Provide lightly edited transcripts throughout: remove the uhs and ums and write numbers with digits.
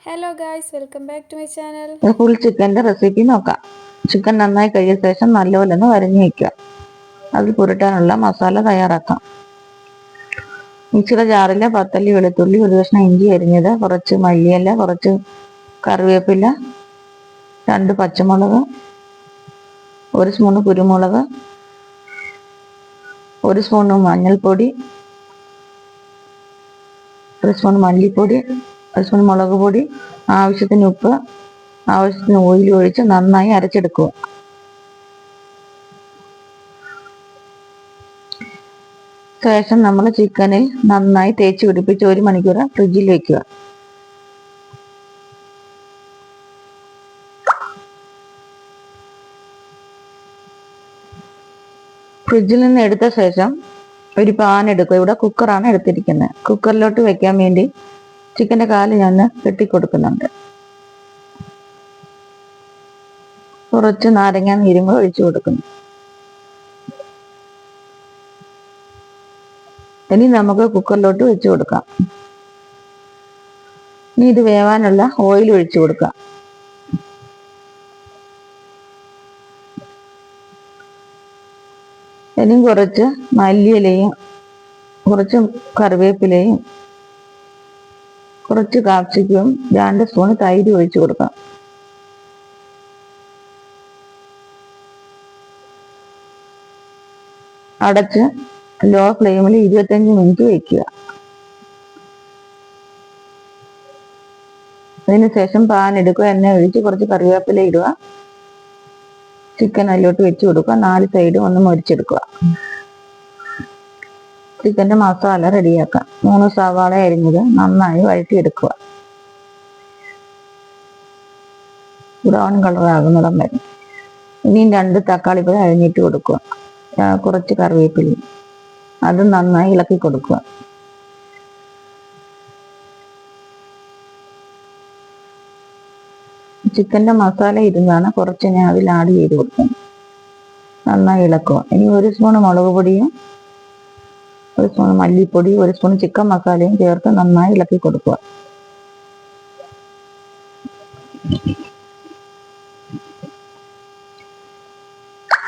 Hello guys, welcome back to my channel. Full ചിക്കൻ്റെ recipe നോക്കാം. Chicken നന്നായി കഴുകിയ ശേഷം നല്ലപോലെ ഒന്ന് വരഞ്ഞു വയ്ക്കുക. അതിൽ പുരട്ടാനുള്ള മസാല തയ്യാറാക്കാം. മിക്സിയുടെ ജാറിൽ പത്തല്ലി വെളുത്തുള്ളി, ഒരു കഷ്ണം ഇഞ്ചി അരിഞ്ഞത്, കുറച്ച് മല്ലിയില, കുറച്ച് കറിവേപ്പില, 2 പച്ചമുളക്, 1 സ്പൂണ് കുരുമുളക്, 1 സ്പൂണ് മഞ്ഞൾപ്പൊടി, 1 സ്പൂൺ മല്ലിപ്പൊടി, 1 സ്പൂൺ മുളക് പൊടി, ആവശ്യത്തിന് ഉപ്പ്, ആവശ്യത്തിന് ഓയിൽ ഒഴിച്ച് നന്നായി അരച്ചെടുക്കുക. ശേഷം നമ്മൾ ചിക്കനിൽ നന്നായി തേച്ച് പിടിപ്പിച്ച് 1 മണിക്കൂർ ഫ്രിഡ്ജിൽ വെക്കുക. ഫ്രിഡ്ജിൽ നിന്ന് എടുത്ത ശേഷം ഒരു പാൻ എടുക്കുക. ഇവിടെ കുക്കറാണ് എടുത്തിരിക്കുന്നത്. കുക്കറിലോട്ട് വെക്കാൻ വേണ്ടി ചിക്കൻ്റെ കാല് ഞാൻ കെട്ടിക്കൊടുക്കുന്നുണ്ട്. കുറച്ച് നാരങ്ങ നീരും കൂടെ ഒഴിച്ചു കൊടുക്കുന്നു. ഇനി നമുക്ക് കുക്കറിലോട്ട് വെച്ച് കൊടുക്കാം. ഇനി ഇത് വേവാനുള്ള ഓയിൽ ഒഴിച്ചു കൊടുക്കാം. ഇനിയും കുറച്ച് മല്ലിയിലയും, കുറച്ച് കറിവേപ്പിലയും, കുറച്ച് കാപ്സിക്കവും, 2 സ്പൂൺ തൈര് ഒഴിച്ചു കൊടുക്കാം. അടച്ച് ലോ ഫ്ലെയിമിൽ 25 മിനിറ്റ് വയ്ക്കുക. അതിനുശേഷം പാൻ എടുക്കുക, എണ്ണ ഒഴിച്ച് കുറച്ച് കറിവേപ്പില ഇടുക. ചിക്കൻ അതിലോട്ട് വെച്ച് കൊടുക്കുക. 4 സൈഡും ഒന്ന് മൊരിച്ചെടുക്കുക. ചിക്കൻ്റെ മസാല റെഡിയാക്കാം. 3 സവാള അരിഞ്ഞത് നന്നായി വഴറ്റിയെടുക്കുക. ബ്രൗൺ കളർ ആകുന്നിടം വരെ. ഇനിയും 2 തക്കാളി പഴം അരിഞ്ഞിട്ട് കൊടുക്കുക. കുറച്ച് കറിവേപ്പിലയും, അത് നന്നായി ഇളക്കി കൊടുക്കുക. ചിക്കൻ്റെ മസാല ഇരുന്നാണ് കുറച്ച് ഞാൻ അതിൽ ആഡ് ചെയ്ത് കൊടുക്കുന്നത്. നന്നായി ഇളക്കുക. ഇനി 1 സ്പൂൺ മുളക് പൊടിയും, 1 സ്പൂൺ മല്ലിപ്പൊടി, 1 സ്പൂൺ ചിക്കൻ മസാലയും ചേർത്ത് നന്നായി ഇളക്കി കൊടുക്കുക.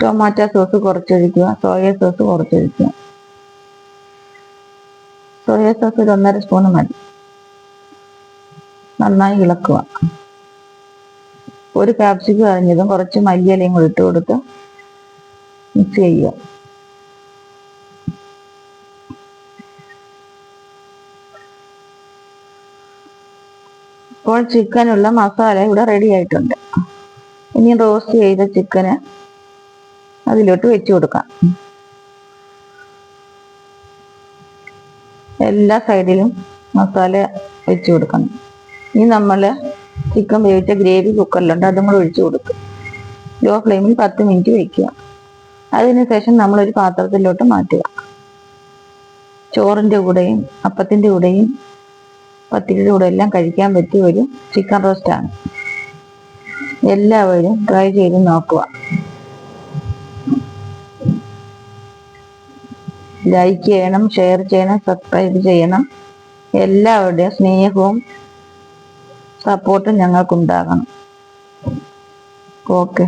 ടൊമാറ്റോ സോസ് കുറച്ചൊഴിക്കുക. സോയ സോസ് കുറച്ചൊഴിക്കുക. സോയ സോസ് ഒരു 1.5 സ്പൂൺ മതി. നന്നായി ഇളക്കുക. 1 കാപ്സിക്കം അരിഞ്ഞതും കുറച്ച് മല്ലിയിലയും കൂടി ഇട്ട് കൊടുത്ത് മിക്സ് ചെയ്യുക. ഇപ്പോൾ ചിക്കനുള്ള മസാല ഇവിടെ റെഡി ആയിട്ടുണ്ട്. ഇനി റോസ്റ്റ് ചെയ്ത ചിക്കന് അതിലോട്ട് വെച്ച് കൊടുക്കാം. എല്ലാ സൈഡിലും മസാല വെച്ച് കൊടുക്കണം. ഇനി നമ്മൾ ചിക്കൻ വേവിച്ച ഗ്രേവി കുക്കറിലുണ്ട്, അതും കൂടെ ഒഴിച്ചു കൊടുക്കും. ലോ ഫ്ലെയിമിൽ 10 മിനിറ്റ് വയ്ക്കുക. അതിനുശേഷം നമ്മളൊരു പാത്രത്തിലോട്ട് മാറ്റുക. ചോറിൻ്റെ കൂടെയും അപ്പത്തിൻ്റെ കൂടെയും പത്തിരിയുടെ കൂടെ എല്ലാം കഴിക്കാൻ പറ്റിയ ഒരു ചിക്കൻ റോസ്റ്റാണ്. എല്ലാവരും ട്രൈ ചെയ്ത് നോക്കുക. ലൈക്ക് ചെയ്യണം, ഷെയർ ചെയ്യണം, സബ്സ്ക്രൈബ് ചെയ്യണം. എല്ലാവരുടെയും സ്നേഹവും സപ്പോർട്ടും ഞങ്ങൾക്കുണ്ടാകണം. ഓക്കെ.